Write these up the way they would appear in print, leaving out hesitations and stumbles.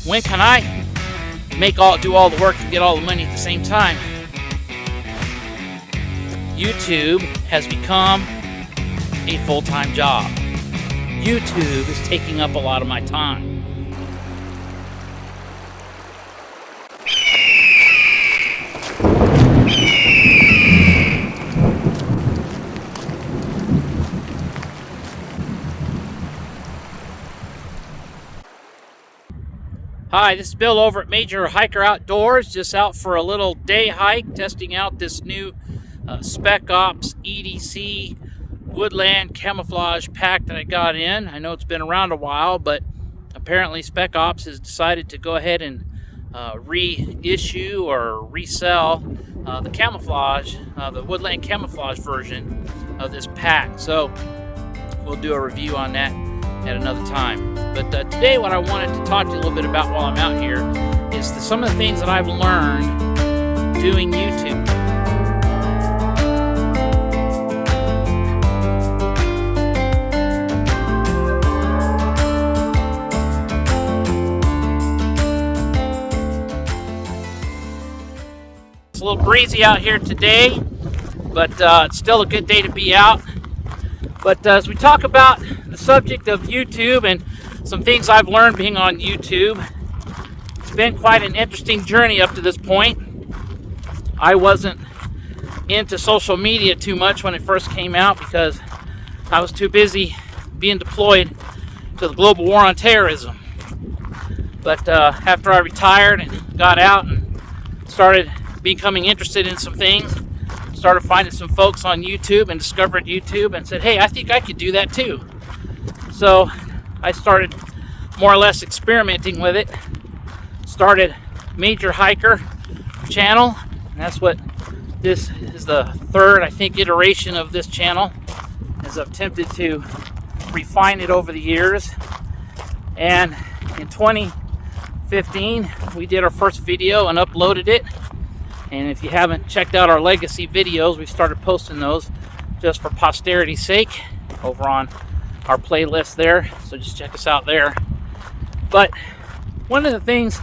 when can I do all the work and get all the money at the same time? YouTube has become a full-time job. YouTube is taking up a lot of my time. Hi, this is Bill over at Major Hiker Outdoors, just out for a little day hike, testing out this new Spec Ops EDC Woodland Camouflage pack that I got in. I know it's been around a while, but apparently Spec Ops has decided to go ahead and reissue or resell the camouflage, the Woodland Camouflage version of this pack. So we'll do a review on that at another time. But today what I wanted to talk to you a little bit about while I'm out here is some of the things that I've learned doing YouTube. It's a little breezy out here today, but it's still a good day to be out. But as we talk about the subject of YouTube and some things I've learned being on YouTube, it's been quite an interesting journey up to this point. I wasn't into social media too much when it first came out because I was too busy being deployed to the global war on terrorism. But after I retired and got out and started becoming interested in some things, started finding some folks on YouTube and discovered YouTube and said, hey, I think I could do that too. So I started more or less experimenting with it. Started Major Hiker channel. And that's what this is, the third, I think, iteration of this channel, as I've attempted to refine it over the years. And in 2015, we did our first video and uploaded it. And if you haven't checked out our legacy videos, we started posting those just for posterity's sake over on our playlist there. So just check us out there. But one of the things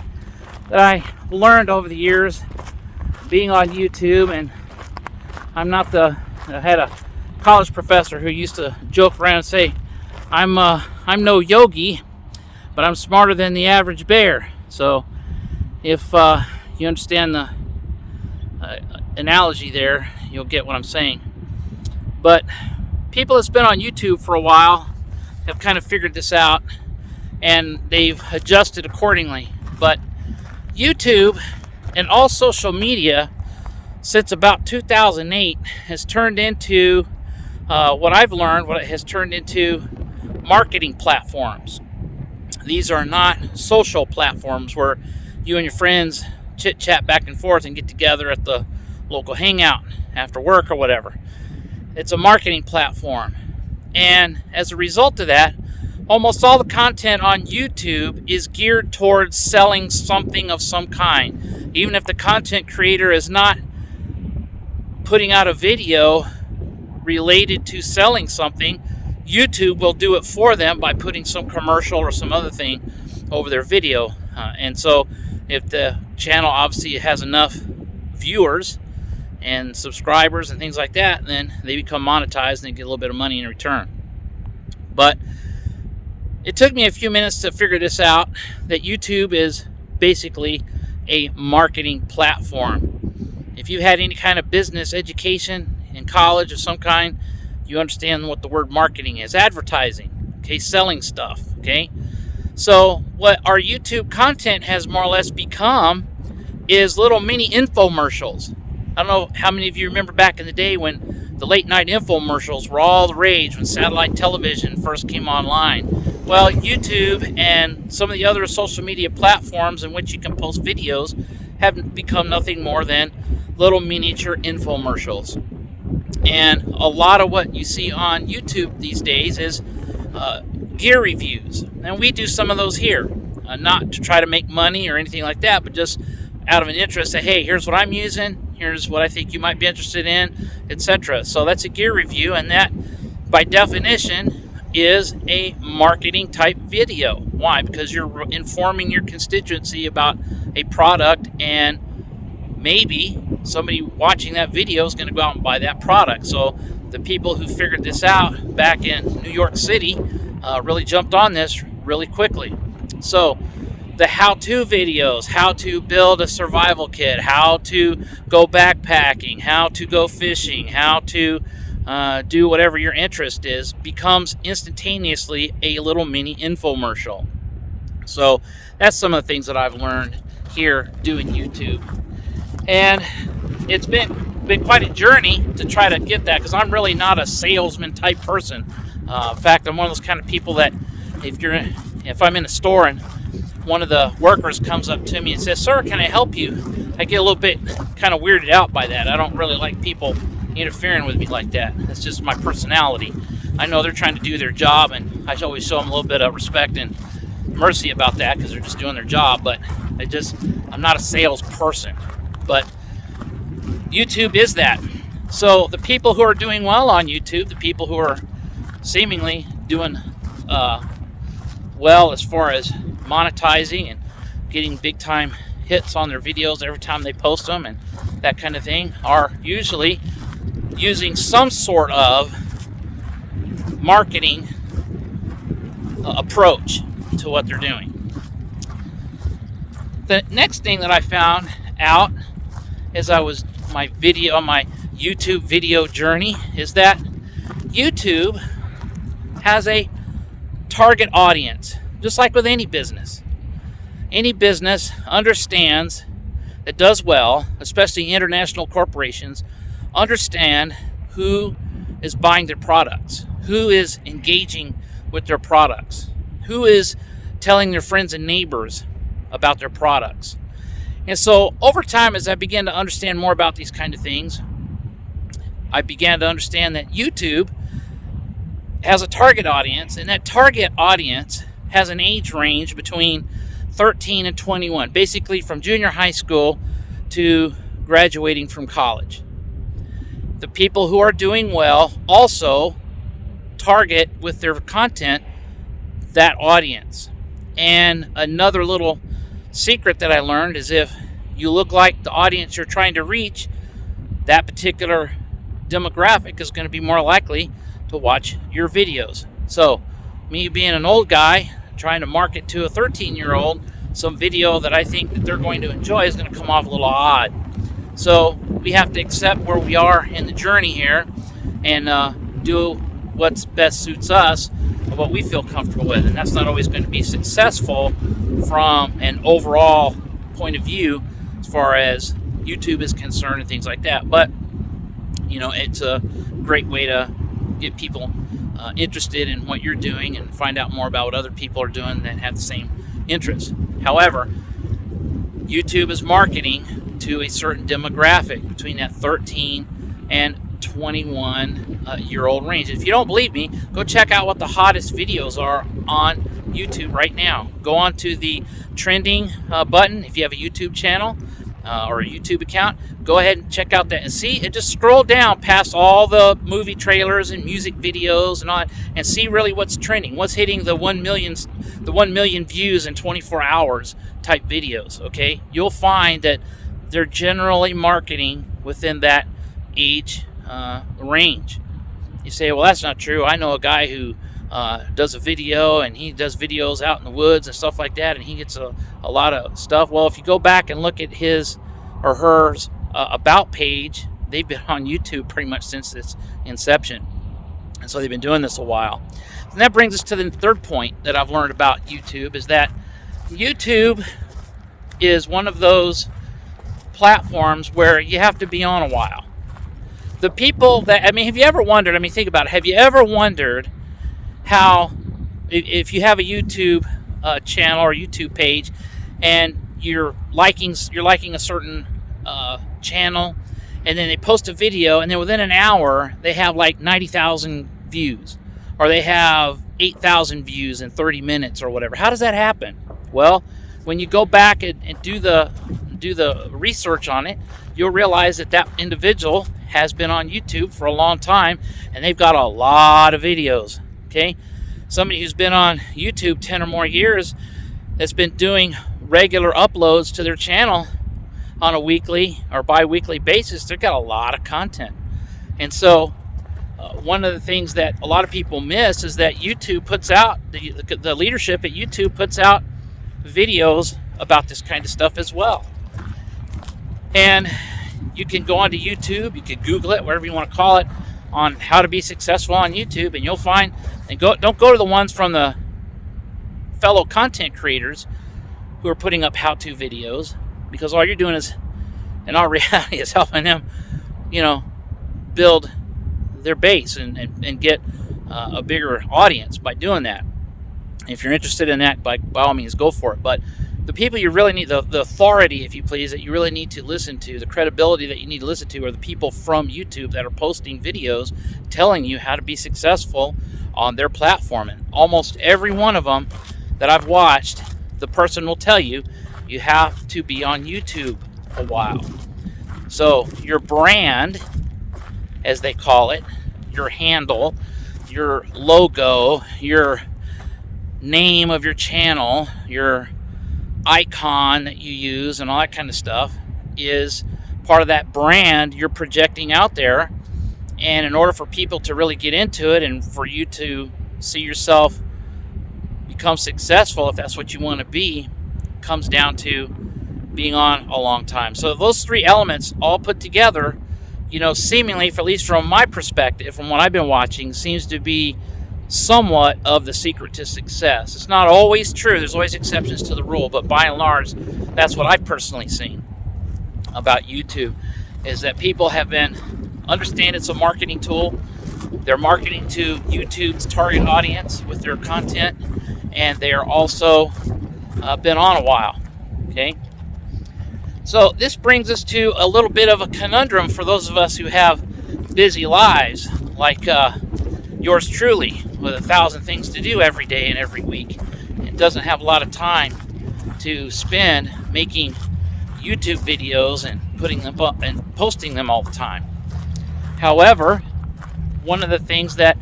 that I learned over the years being on YouTube, and I had a college professor who used to joke around and say, I'm no yogi, but I'm smarter than the average bear. So if you understand the analogy there, you'll get what I'm saying. But people that's been on YouTube for a while have kind of figured this out and they've adjusted accordingly. But YouTube and all social media since about 2008 has turned into what I've learned, what it has turned into marketing platforms. These are not social platforms where you and your friends chit chat back and forth and get together at the local hangout after work or whatever. It's a marketing platform, and as a result of that, almost all the content on YouTube is geared towards selling something of some kind. Even if the content creator is not putting out a video related to selling something, YouTube will do it for them by putting some commercial or some other thing over their video. And so if the channel obviously has enough viewers and subscribers and things like that, then they become monetized and they get a little bit of money in return. But it took me a few minutes to figure this out, that YouTube is basically a marketing platform. If you had any kind of business education in college of some kind, you understand what the word marketing is. Advertising, okay, selling stuff, okay? So what our YouTube content has more or less become is little mini infomercials. I don't know how many of you remember back in the day when the late night infomercials were all the rage, when satellite television first came online. Well, YouTube and some of the other social media platforms in which you can post videos have become nothing more than little miniature infomercials. And a lot of what you see on YouTube these days is gear reviews. And we do some of those here, not to try to make money or anything like that, but just out of an interest, say, hey, here's what I'm using, here's what I think you might be interested in, etc. So that's a gear review, and that, by definition, is a marketing type video. Why? Because you're informing your constituency about a product, and maybe somebody watching that video is going to go out and buy that product. So the people who figured this out back in New York City really jumped on this really quickly. So the how-to videos, how to build a survival kit, how to go backpacking, how to go fishing, how to do whatever your interest is, becomes instantaneously a little mini infomercial. So that's some of the things that I've learned here doing YouTube. And it's been quite a journey to try to get that, because I'm really not a salesman type person. In fact, I'm one of those kind of people that if I'm in a store and one of the workers comes up to me and says, "Sir, can I help you?" I get a little bit kind of weirded out by that. I don't really like people interfering with me like that. That's just my personality. I know they're trying to do their job, and I always show them a little bit of respect and mercy about that, because they're just doing their job. But I'm not a salesperson. But YouTube is that. So the people who are doing well on YouTube, the people who are seemingly doing well as far as monetizing and getting big time hits on their videos every time they post them and that kind of thing, are usually using some sort of marketing approach to what they're doing. The next thing that I found out as I was on my YouTube video journey is that YouTube has a target audience, just like with any business. Any business understands, that does well, especially international corporations, understand who is buying their products, who is engaging with their products, who is telling their friends and neighbors about their products. And so over time, as I began to understand more about these kind of things, I began to understand that YouTube has a target audience, and that target audience has an age range between 13 and 21, basically from junior high school to graduating from college. The people who are doing well also target with their content that audience. And another little secret that I learned is, if you look like the audience you're trying to reach, that particular demographic is going to be more likely to watch your videos. So me being an old guy trying to market to a 13-year-old some video that I think that they're going to enjoy is going to come off a little odd. So we have to accept where we are in the journey here and do what's best suits us, what we feel comfortable with. And that's not always going to be successful from an overall point of view as far as YouTube is concerned and things like that. But it's a great way to get people interested in what you're doing and find out more about what other people are doing that have the same interests. However, YouTube is marketing to a certain demographic between that 13 and 21-year-old range. If you don't believe me, go check out what the hottest videos are on YouTube right now. Go on to the trending button if you have a YouTube channel or a YouTube account. Go ahead and check out that and see, and just scroll down past all the movie trailers and music videos and all that, and see really what's trending, what's hitting the 1 million views in 24 hours type videos. Okay, you'll find that they're generally marketing within that age range. You say, well, that's not true. I know a guy who does a video, and he does videos out in the woods and stuff like that, and he gets a lot of stuff. Well, if you go back and look at his or hers about page, they've been on YouTube pretty much since its inception, and so they've been doing this a while. And that brings us to the third point that I've learned about YouTube, is that YouTube is one of those platforms where you have to be on a while. The people that, have you ever wondered, think about it, have you ever wondered how, if you have a YouTube channel or YouTube page, and you're liking a certain channel, and then they post a video, and then within an hour they have like 90,000 views, or they have 8,000 views in 30 minutes or whatever. How does that happen? Well, when you go back and do the research on it, you'll realize that individual has been on YouTube for a long time, and they've got a lot of videos. Okay, somebody who's been on YouTube 10 or more years that's been doing regular uploads to their channel on a weekly or bi-weekly basis, they've got a lot of content. And so one of the things that a lot of people miss is that YouTube puts out, the leadership at YouTube puts out videos about this kind of stuff as well. And you can go onto YouTube, you can Google it, whatever you want to call it, on how to be successful on YouTube, and you'll find, and don't go to the ones from the fellow content creators who are putting up how-to videos, because all you're doing is, in all reality, is helping them, build their base and get a bigger audience by doing that. If you're interested in that, by all means, go for it. But the people you really need, the authority, if you please, that you really need to listen to, the credibility that you need to listen to, are the people from YouTube that are posting videos telling you how to be successful on their platform. And almost every one of them that I've watched, the person will tell you, you have to be on YouTube a while. So your brand, as they call it, your handle, your logo, your name of your channel, your icon that you use, and all that kind of stuff is part of that brand you're projecting out there. And in order for people to really get into it and for you to see yourself become successful, if that's what you want to be, comes down to being on a long time. So those three elements all put together, seemingly, for at least from my perspective, from what I've been watching, seems to be somewhat of the secret to success. It's not always true. There's always exceptions to the rule, but by and large, that's what I've personally seen about YouTube, is that people have been, understand it's a marketing tool. They're marketing to YouTube's target audience with their content, and they are also been on a while. Okay? So this brings us to a little bit of a conundrum for those of us who have busy lives, like yours truly, with 1,000 things to do every day and every week. It doesn't have a lot of time to spend making YouTube videos and putting them up and posting them all the time. However, one of the things that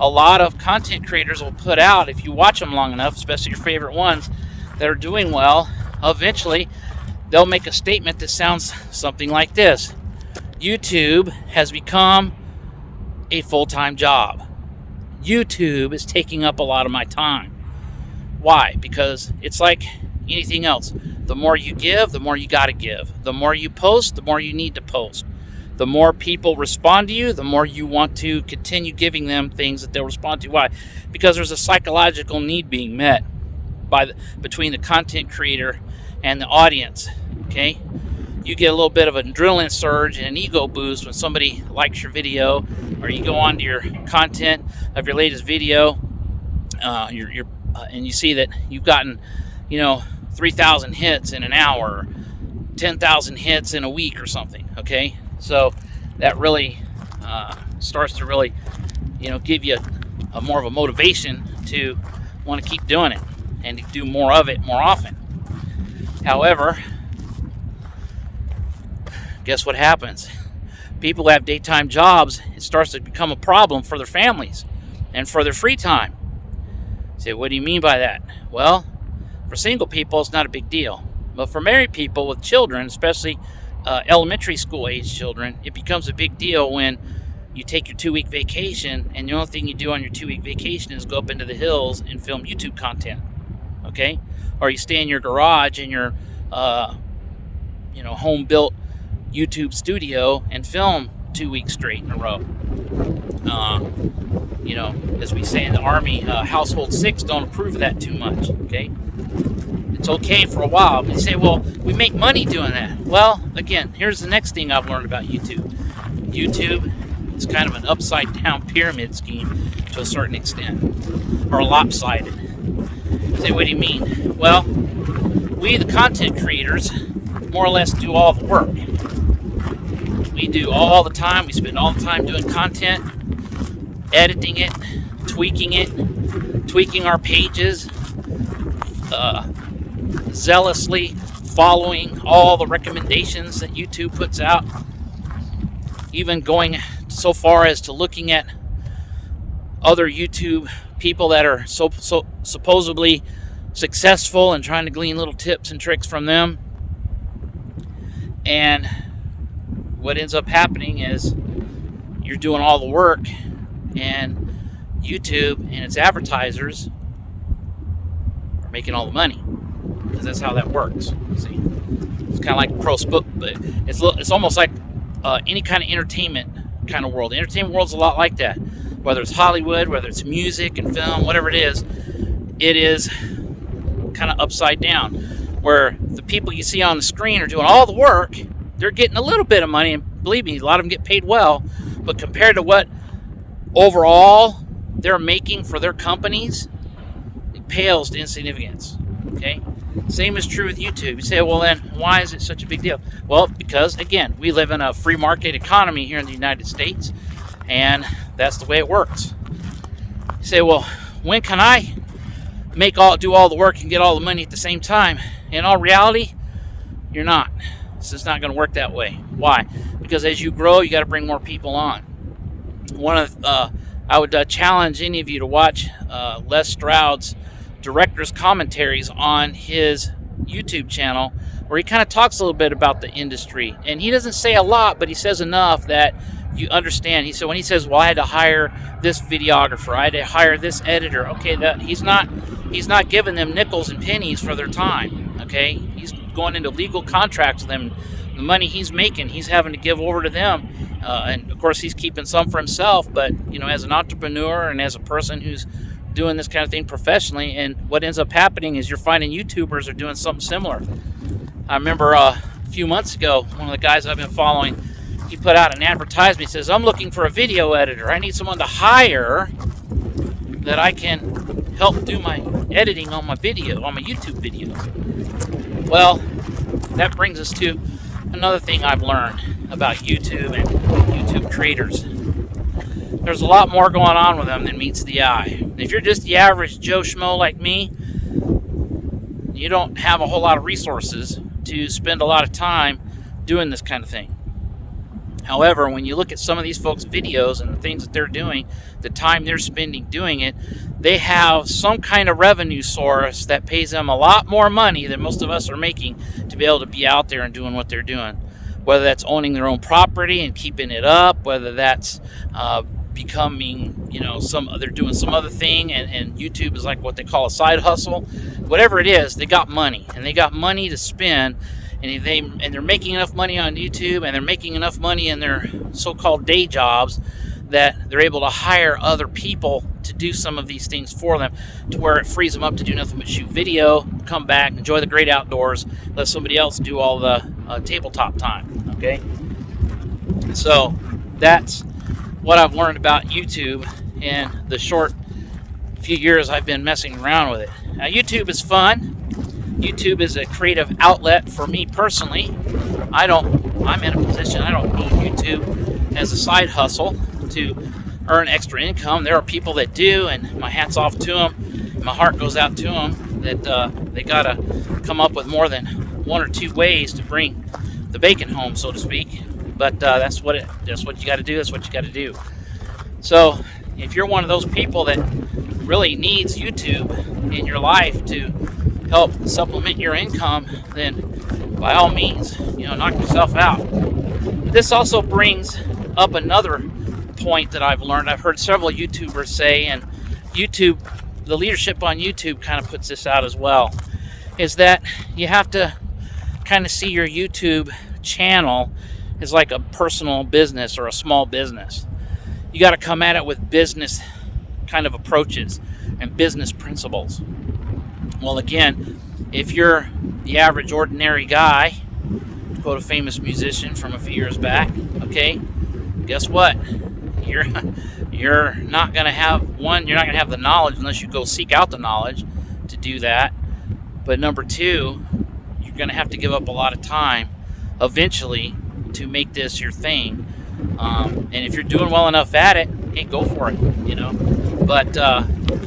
a lot of content creators will put out, if you watch them long enough, especially your favorite ones that are doing well, eventually they'll make a statement that sounds something like this: YouTube has become a full-time job. YouTube is taking up a lot of my time. Why? Because it's like anything else. The more you give, the more you got to give. The more you post, the more you need to post. The more people respond to you, the more you want to continue giving them things that they'll respond to. Why? Because there's a psychological need being met between the content creator and the audience. Okay? You get a little bit of an adrenaline surge and an ego boost when somebody likes your video, or you go onto your content of your latest video, and you see that you've gotten, 3,000 hits in an hour, 10,000 hits in a week or something. Okay, so that really starts to really, give you a more of a motivation to want to keep doing it and to do more of it more often. However, guess what happens? People who have daytime jobs, it starts to become a problem for their families and for their free time. You say, what do you mean by that? Well, for single people, it's not a big deal. But for married people with children, especially elementary school age children, it becomes a big deal when you take your 2-week vacation and the only thing you do on your 2-week vacation is go up into the hills and film YouTube content. Okay? Or you stay in your garage in your home-built YouTube studio and film 2 weeks straight in a row. As we say in the Army, household six don't approve of that too much. Okay, it's okay for a while. But you say, well, we make money doing that. Well, again, here's the next thing I've learned about YouTube. YouTube is kind of an upside down pyramid scheme to a certain extent, or lopsided. You say, what do you mean? Well, we, the content creators, more or less do all the work. We do all the time. We spend all the time doing content, editing it, tweaking our pages, zealously following all the recommendations that YouTube puts out, even going so far as to looking at other YouTube people that are so supposedly successful and trying to glean little tips and tricks from them. And what ends up happening is you're doing all the work, and YouTube and its advertisers are making all the money, because that's how that works. See, it's kind of like but it's almost like any kind of entertainment kind of world. The entertainment world's a lot like that. Whether it's Hollywood, whether it's music and film, whatever it is kind of upside down, where the people you see on the screen are doing all the work. They're getting a little bit of money, and believe me, a lot of them get paid well, but compared to what overall they're making for their companies, it pales to insignificance. Okay? Same is true with YouTube. You say, well, then why is it such a big deal? Well, because, again, we live in a free market economy here in the United States, and that's the way it works. You say, well, when can I do all the work and get all the money at the same time? In all reality, you're not. It's just not going to work that way. Why? Because as you grow, you got to bring more people on. I would challenge any of you to watch Les Stroud's director's commentaries on his YouTube channel, where he kind of talks a little bit about the industry. And he doesn't say a lot, but he says enough that you understand. He said, when he says, well, I had to hire this videographer, I had to hire this editor, okay, he's not giving them nickels and pennies for their time. Okay, he's going into legal contracts with them. The money he's making, he's having to give over to them, and of course he's keeping some for himself. But as an entrepreneur and as a person who's doing this kind of thing professionally, and what ends up happening is you're finding YouTubers are doing something similar. I remember a few months ago, one of the guys I've been following, he put out an advertisement. He says, I'm looking for a video editor. I need someone to hire that I can help do my editing on my YouTube video. Well, that brings us to another thing I've learned about YouTube and YouTube creators. There's a lot more going on with them than meets the eye. If you're just the average Joe Schmo like me, you don't have a whole lot of resources to spend a lot of time doing this kind of thing. However, when you look at some of these folks' videos and the things that they're doing, the time they're spending doing it, they have some kind of revenue source that pays them a lot more money than most of us are making to be able to be out there and doing what they're doing. Whether that's owning their own property and keeping it up, whether that's becoming, they're doing some other thing, and YouTube is like what they call a side hustle. Whatever it is, they got money, and they got money to spend. And they're making enough money on YouTube, and they're making enough money in their so-called day jobs that they're able to hire other people to do some of these things for them, to where it frees them up to do nothing but shoot video, come back, enjoy the great outdoors, let somebody else do all the tabletop time. Okay, so that's what I've learned about YouTube in the short few years I've been messing around with it. Now, YouTube is fun. YouTube is a creative outlet for me personally. I'm in a position, I don't need YouTube as a side hustle to earn extra income. There are people that do, and my hat's off to them. My heart goes out to them that they got to come up with more than one or two ways to bring the bacon home, so to speak. But that's what you got to do. That's what you got to do. So if you're one of those people that really needs YouTube in your life to help supplement your income, then by all means, knock yourself out. This also brings up another point that I've learned. I've heard several YouTubers say, and the leadership on YouTube kind of puts this out as well, is that you have to kind of see your YouTube channel as like a personal business or a small business. You got to come at it with business kind of approaches and business principles. Well, again, if you're the average ordinary guy, to quote a famous musician from a few years back, okay, guess what? You're not going to have the knowledge unless you go seek out the knowledge to do that. But number two, you're going to have to give up a lot of time eventually to make this your thing. And if you're doing well enough at it, hey, go for it, But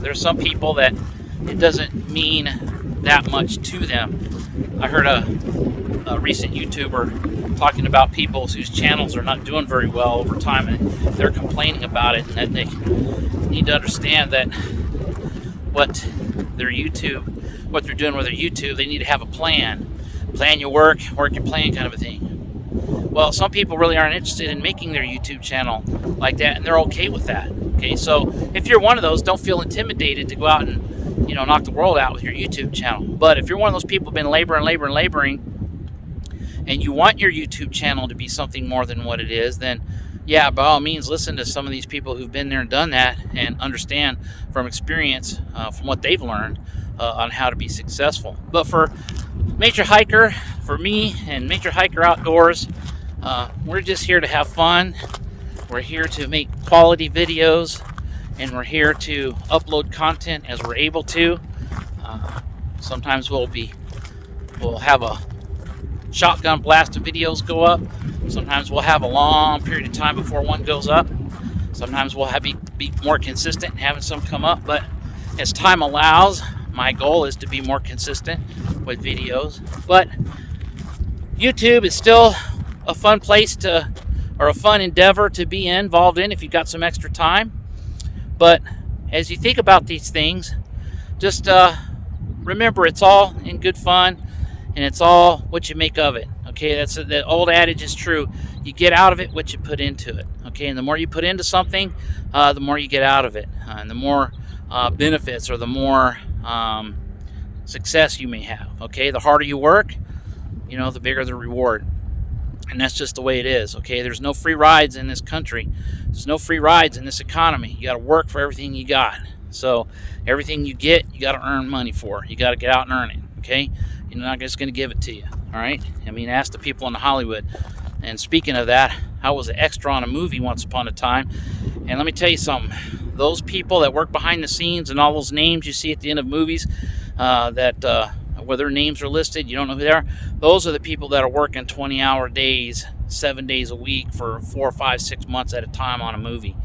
there's some people that it doesn't mean that much to them. I heard a recent YouTuber talking about people whose channels are not doing very well over time, and they're complaining about it, and that they need to understand that what they're doing with their YouTube, they need to have a plan. Plan your work your plan, kind of a thing. Well, some people really aren't interested in making their YouTube channel like that, and they're okay with that. Okay, so if you're one of those, don't feel intimidated to go out and, you know, knock the world out with your YouTube channel. But if you're one of those people who've been laboring, and you want your YouTube channel to be something more than what it is, then yeah, by all means, listen to some of these people who've been there and done that and understand from experience, from what they've learned on how to be successful. But for Major Hiker, for me and Major Hiker Outdoors, we're just here to have fun. We're here to make quality videos, and we're here to upload content as we're able to. Sometimes we'll have a shotgun blast of videos go up. Sometimes we'll have a long period of time before one goes up. Sometimes we'll be more consistent in having some come up. But as time allows, my goal is to be more consistent with videos. But YouTube is still a fun place or a fun endeavor to be involved in if you've got some extra time. But as you think about these things, just remember it's all in good fun, and it's all what you make of it. Okay, that old adage is true. You get out of it what you put into it. Okay, and the more you put into something, the more you get out of it, and the more benefits or the more success you may have. Okay, the harder you work, you know, the bigger the reward. And that's just the way it is. Okay, there's no free rides in this country. There's no free rides in this economy. You got to work for everything you got. So everything you get, you got to earn money for. You got to get out and earn it. Okay, you're not just going to give it to you. All right. I mean, ask the people in Hollywood. And speaking of that, I was an extra on a movie once upon a time. And let me tell you something. Those people that work behind the scenes and all those names you see at the end of movies, where their names are listed, you don't know who they are. Those are the people that are working 20-hour days, 7 days a week for 4, 5, 6 months at a time on a movie.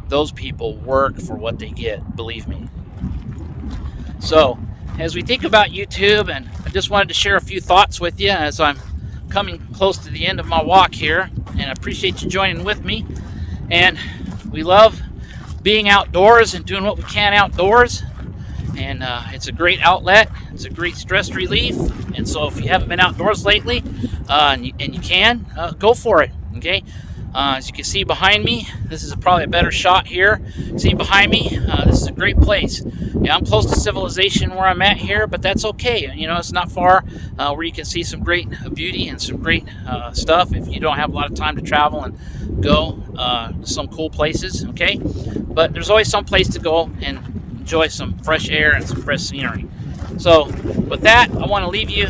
Those people work for what they get, believe me. So, as we think about YouTube, and I just wanted to share a few thoughts with you as I'm coming close to the end of my walk here, and I appreciate you joining with me. And we love being outdoors and doing what we can outdoors. And it's a great outlet. It's a great stress relief. And so if you haven't been outdoors lately, and you can, go for it. Okay. As you can see behind me, this is probably a better shot here. See behind me, this is a great place. Yeah, I'm close to civilization where I'm at here, but that's okay. You know, it's not far where you can see some great beauty and some great stuff if you don't have a lot of time to travel and go to some cool places. Okay. But there's always some place to go and enjoy some fresh air and some fresh scenery. So with that, I want to leave you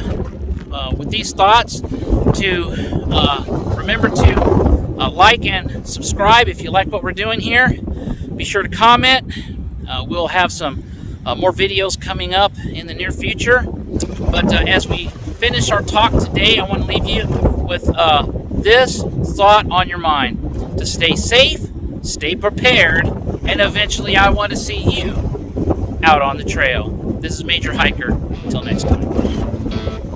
with these thoughts to remember to like and subscribe if you like what we're doing here. Be sure to comment. We'll have some more videos coming up in the near future. But as we finish our talk today, I want to leave you with this thought on your mind: to stay safe, stay prepared, and eventually I want to see you out on the trail. This is Major Hiker. Until next time.